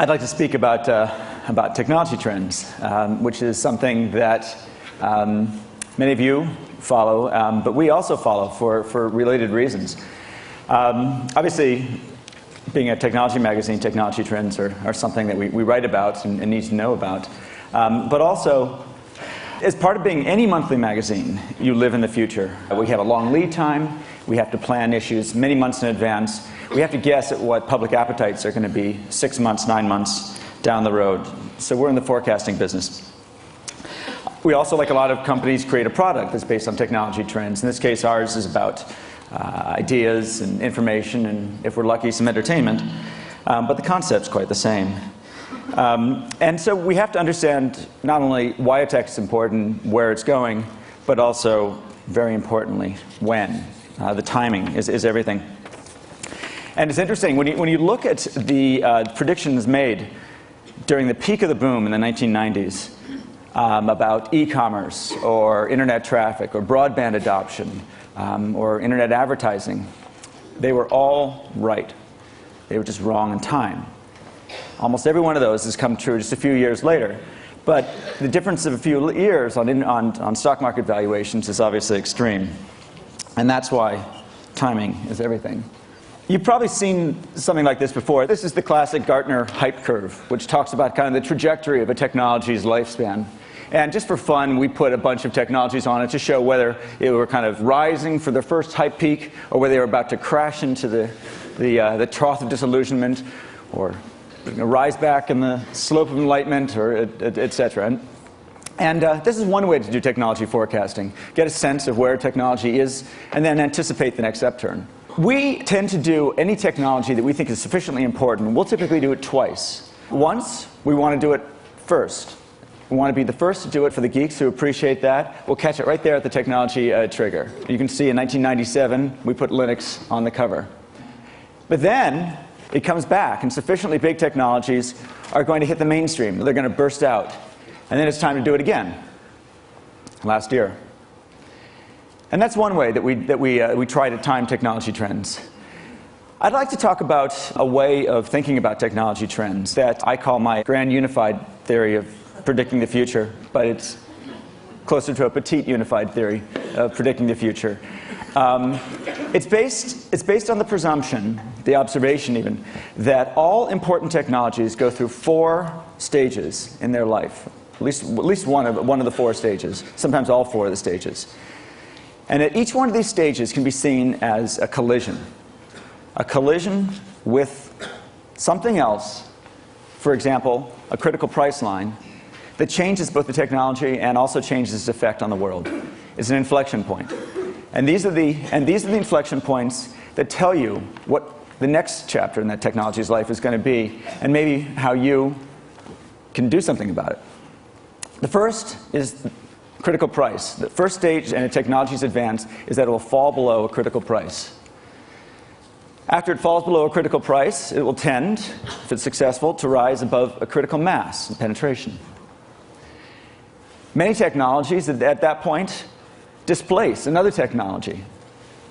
I'd like to speak about technology trends, which is something that many of you follow, but we also follow for related reasons. Obviously, being a technology magazine, technology trends are something that we write about and need to know about. But also, as part of being any monthly magazine, you live in the future. We have a long lead time. We have to plan issues many months in advance. We have to guess at what public appetites are going to be 6 months, 9 months down the road. So we're in the forecasting business. We also, like a lot of companies, create a product that's based on technology trends. In this case, ours is about ideas and information and, if we're lucky, some entertainment. But the concept's quite the same. And so we have to understand not only why a tech is important, where it's going, but also, very importantly, when. The timing is everything. And it's interesting, when you look at the predictions made during the peak of the boom in the 1990s about e-commerce or internet traffic or broadband adoption or internet advertising, they were all right. They were just wrong in time. Almost every one of those has come true just a few years later. But the difference of a few years on stock market valuations is obviously extreme. And that's why timing is everything. You've probably seen something like this before. This is the classic Gartner hype curve, which talks about kind of the trajectory of a technology's lifespan. And just for fun, we put a bunch of technologies on it to show whether they were kind of rising for their first hype peak, or whether they were about to crash into the trough of disillusionment, or rise back in the slope of enlightenment, or et cetera. And this is one way to do technology forecasting. Get a sense of where technology is, and then anticipate the next upturn. We tend to do any technology that we think is sufficiently important. We'll typically do it twice. Once, we want to do it first. We want to be the first to do it for the geeks who appreciate that. We'll catch it right there at the technology trigger. You can see in 1997, we put Linux on the cover. But then, it comes back, and sufficiently big technologies are going to hit the mainstream. They're going to burst out. And then it's time to do it again, last year. And that's one way that we try to time technology trends. I'd like to talk about a way of thinking about technology trends that I call my grand unified theory of predicting the future, but it's closer to a petite unified theory of predicting the future. It's based on the presumption, the observation even, that all important technologies go through 4 stages in their life. At least one of the 4 stages, sometimes all 4 of the stages. And at each one of these stages can be seen as a collision with something else, for example, a critical price line, that changes both the technology and also changes its effect on the world. It's an inflection point. And these are the inflection points that tell you what the next chapter in that technology's life is going to be, and maybe how you can do something about it. The first is critical price. The first stage in a technology's advance is that it will fall below a critical price. After it falls below a critical price, it will tend, if it's successful, to rise above a critical mass and penetration. Many technologies at that point displace another technology.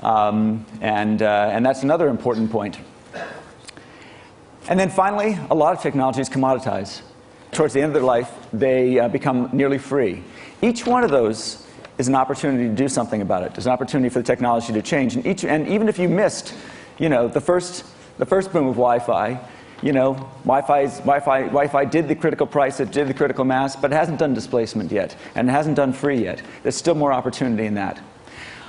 And that's another important point. And then finally, a lot of technologies commoditize. Towards the end of their life, they become nearly free. Each one of those is an opportunity to do something about it. There's an opportunity for the technology to change. And even if you missed, the first boom of Wi-Fi, Wi-Fi did the critical price, it did the critical mass, but it hasn't done displacement yet, and it hasn't done free yet. There's still more opportunity in that.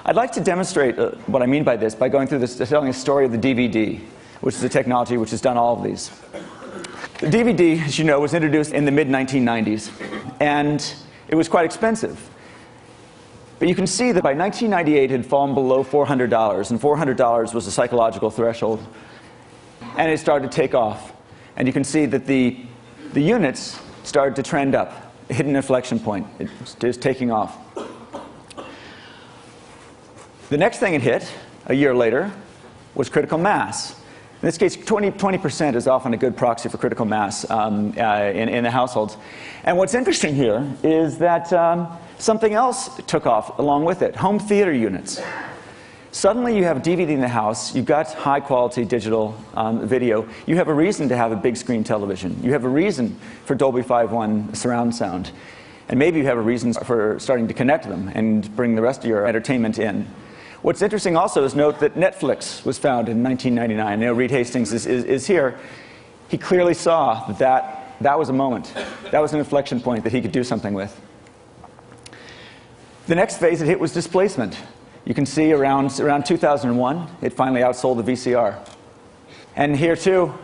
I'd like to demonstrate what I mean by this by going through this, telling a story of the DVD, which is a technology which has done all of these. The DVD, as you know, was introduced in the mid-1990s, and it was quite expensive. But you can see that by 1998 it had fallen below $400, and $400 was a psychological threshold. And it started to take off. And you can see that the units started to trend up. It hit an inflection point. It was taking off. The next thing it hit, a year later, was critical mass. In this case, 20% is often a good proxy for critical mass in the households. And what's interesting here is that something else took off along with it, home theater units. Suddenly you have a DVD in the house, you've got high-quality digital video, you have a reason to have a big screen television, you have a reason for Dolby 5.1 surround sound, and maybe you have a reason for starting to connect them and bring the rest of your entertainment in. What's interesting also is note that Netflix was founded in 1999. You know, Reed Hastings is here. He clearly saw that was a moment. That was an inflection point that he could do something with. The next phase it hit was displacement. You can see around 2001, it finally outsold the VCR. And here, too,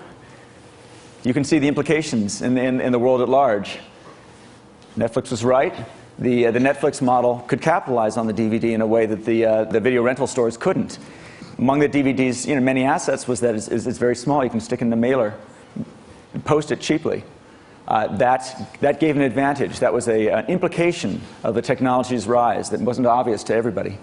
you can see the implications in the world at large. Netflix was right. The Netflix model could capitalize on the DVD in a way that the video rental stores couldn't. Among the DVD's many assets was that it's very small. You can stick in the mailer and post it cheaply. That gave an advantage. That was an implication of the technology's rise that wasn't obvious to everybody.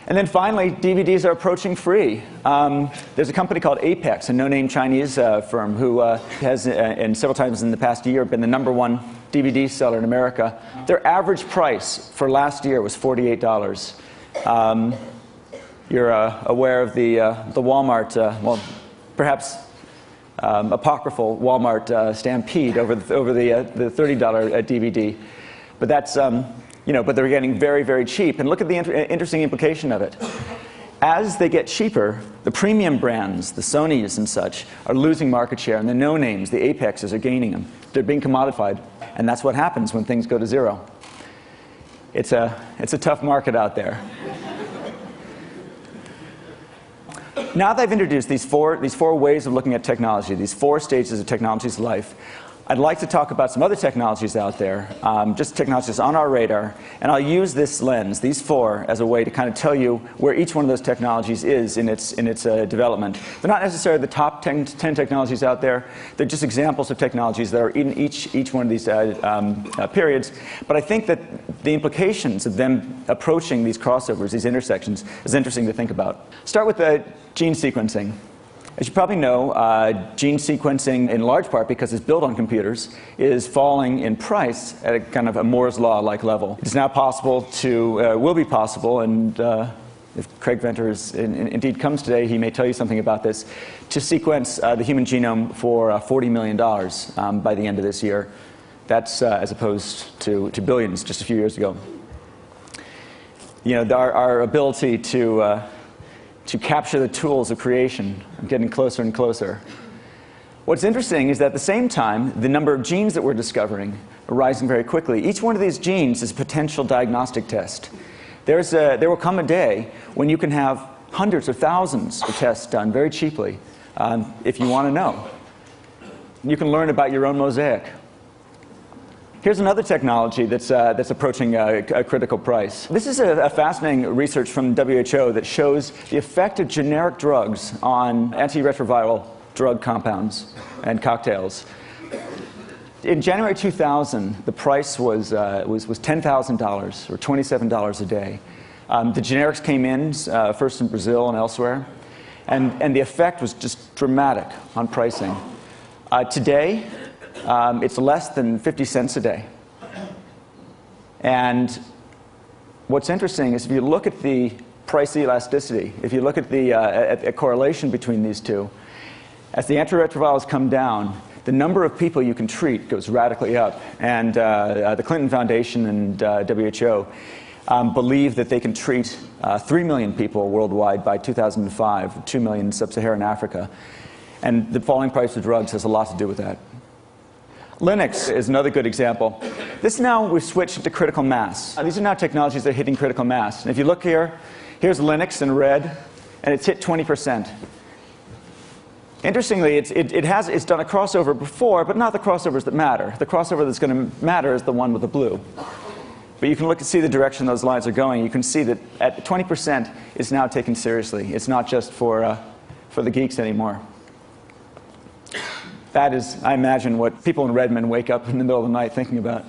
And then finally, DVDs are approaching free. There's a company called Apex, a no-name Chinese firm, who has, and several times in the past year, been the #1 DVD seller in America. Their average price for last year was $48. You're aware of the Walmart, well, perhaps apocryphal Walmart stampede over the $30 DVD. But that's, but they're getting very, very cheap. And look at the interesting implication of it. As they get cheaper, the premium brands, the Sonys and such, are losing market share, and the no-names, the Apexes, are gaining them. They're being commodified, and that's what happens when things go to zero. It's a tough market out there. Now that I've introduced these four ways of looking at technology, these 4 stages of technology's life, I'd like to talk about some other technologies out there, just technologies on our radar, and I'll use this lens, these 4, as a way to kind of tell you where each one of those technologies is in its development. They're not necessarily the top 10 technologies out there. They're just examples of technologies that are in each one of these periods. But I think that the implications of them approaching these crossovers, these intersections, is interesting to think about. Start with gene sequencing. As you probably know, gene sequencing, in large part because it's built on computers, is falling in price at a kind of a Moore's Law-like level. It is now possible will be possible, and if Craig Venter indeed comes today, he may tell you something about this, to sequence the human genome for $40 million by the end of this year. That's as opposed to billions just a few years ago. Our ability to capture the tools of creation are getting closer and closer. What's interesting is that at the same time, the number of genes that we're discovering are rising very quickly. Each one of these genes is a potential diagnostic test. There will come a day when you can have hundreds or thousands of tests done very cheaply if you want to know. You can learn about your own mosaic. Here's another technology that's approaching a critical price. This is a fascinating research from WHO that shows the effect of generic drugs on antiretroviral drug compounds and cocktails. In January 2000, the price was $10,000 or $27 a day. The generics came in first in Brazil and elsewhere, and the effect was just dramatic on pricing. Today, it's less than 50 cents a day. And what's interesting is if you look at the price elasticity, if you look at the correlation between these two, as the antiretrovirals come down, the number of people you can treat goes radically up. And the Clinton Foundation and WHO believe that they can treat 3 million people worldwide by 2005, 2 million in sub-Saharan Africa. And the falling price of drugs has a lot to do with that. Linux is another good example. This now we've switched to critical mass. These are now technologies that are hitting critical mass. And if you look here, here's Linux in red, and it's hit 20%. Interestingly, it's done a crossover before, but not the crossovers that matter. The crossover that's going to matter is the one with the blue. But you can look and see the direction those lines are going. You can see that at 20%, it's now taken seriously. It's not just for the geeks anymore. That is, I imagine, what people in Redmond wake up in the middle of the night thinking about.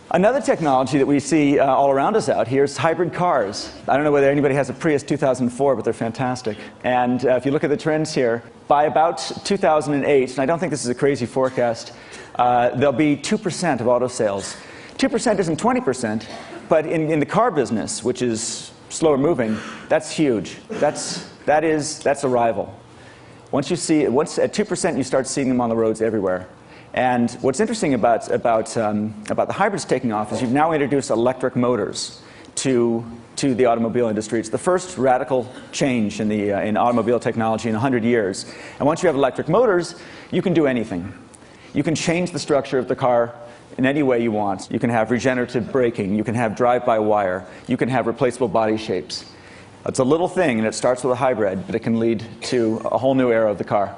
Another technology that we see all around us out here is hybrid cars. I don't know whether anybody has a Prius 2004, but they're fantastic. And if you look at the trends here, by about 2008, and I don't think this is a crazy forecast, there'll be 2% of auto sales. 2% isn't 20%, But in the car business, which is slower moving, that's huge. That's a rival. Once at 2%, you start seeing them on the roads everywhere. And what's interesting about the hybrids taking off is you've now introduced electric motors to the automobile industry. It's the first radical change in automobile technology in 100 years. And once you have electric motors, you can do anything. You can change the structure of the car in any way you want. You can have regenerative braking. You can have drive-by-wire. You can have replaceable body shapes. It's a little thing, and it starts with a hybrid, but it can lead to a whole new era of the car.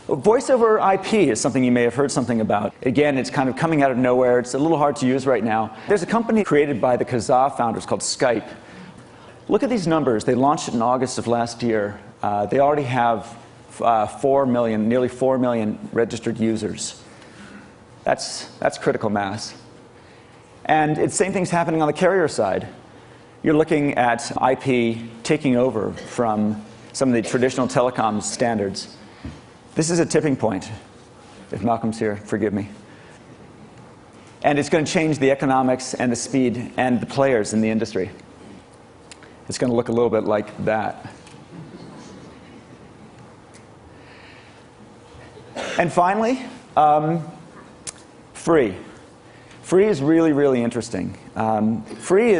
Voice over IP is something you may have heard something about. Again, it's kind of coming out of nowhere. It's a little hard to use right now. There's a company created by the Cauda founders called Skype. Look at these numbers. They launched it in August of last year. They already have 4 million, nearly 4 million registered users. That's critical mass. And the same thing's happening on the carrier side. You're looking at IP taking over from some of the traditional telecom standards. This is a tipping point. If Malcolm's here, forgive me. And it's going to change the economics and the speed and the players in the industry. It's going to look a little bit like that. And finally, free. Free is really, really interesting. Free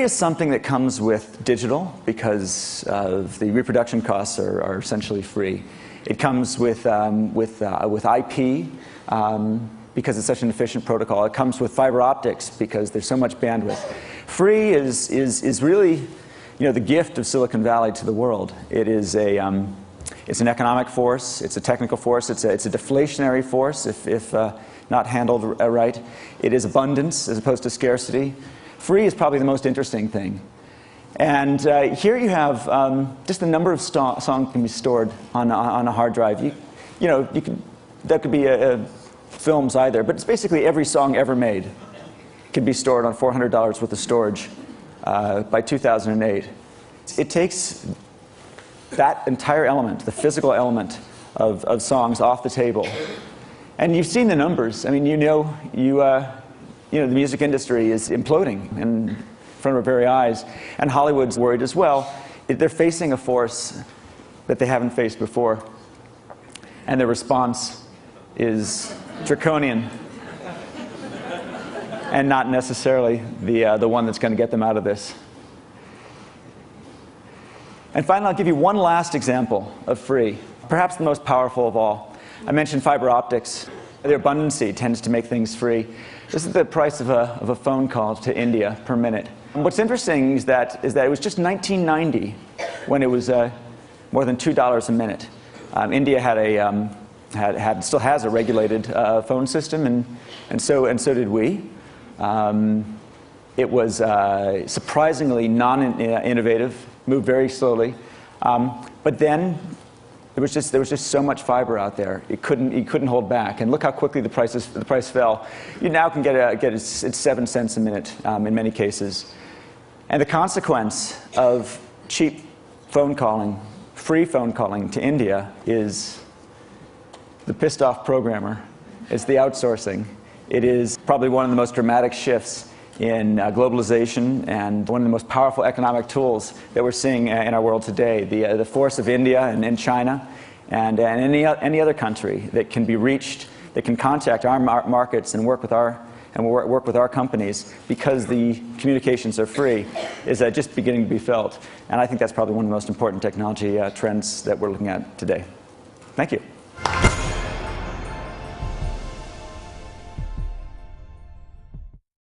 is something that comes with digital because of the reproduction costs are essentially free. It comes with IP because it's such an efficient protocol. It comes with fiber optics because there's so much bandwidth. Free is really, the gift of Silicon Valley to the world. It is it's an economic force. It's a technical force. It's a deflationary force if not handled right. It is abundance as opposed to scarcity. Free is probably the most interesting thing. And here you have just the number of songs can be stored on a hard drive. That could be films either, but it's basically every song ever made can be stored on $400 worth of storage by 2008. It takes that entire element, the physical element of songs, off the table. And you've seen the numbers. I mean, the music industry is imploding in front of our very eyes, and Hollywood's worried as well. They're facing a force that they haven't faced before, and their response is draconian, and not necessarily the one that's going to get them out of this. And finally, I'll give you one last example of free, perhaps the most powerful of all. I mentioned fiber optics. Their abundancy tends to make things free. This is the price of a phone call to India per minute. And what's interesting is that it was just 1990 when it was more than $2 a minute. India still has a regulated phone system, and so did we. It was surprisingly non-innovative, moved very slowly, but then there was just so much fiber out there. It couldn't hold back. And look how quickly the price fell. You now can get it's 7 cents a minute in many cases. And the consequence of cheap phone calling, free phone calling to India is the pissed off programmer. It's the outsourcing. It is probably one of the most dramatic shifts in globalization and one of the most powerful economic tools that we're seeing in our world today. The force of India and China and any other country that can be reached, that can contact our markets and work with our companies because the communications are free, is just beginning to be felt. And I think that's probably one of the most important technology trends that we're looking at today. Thank you.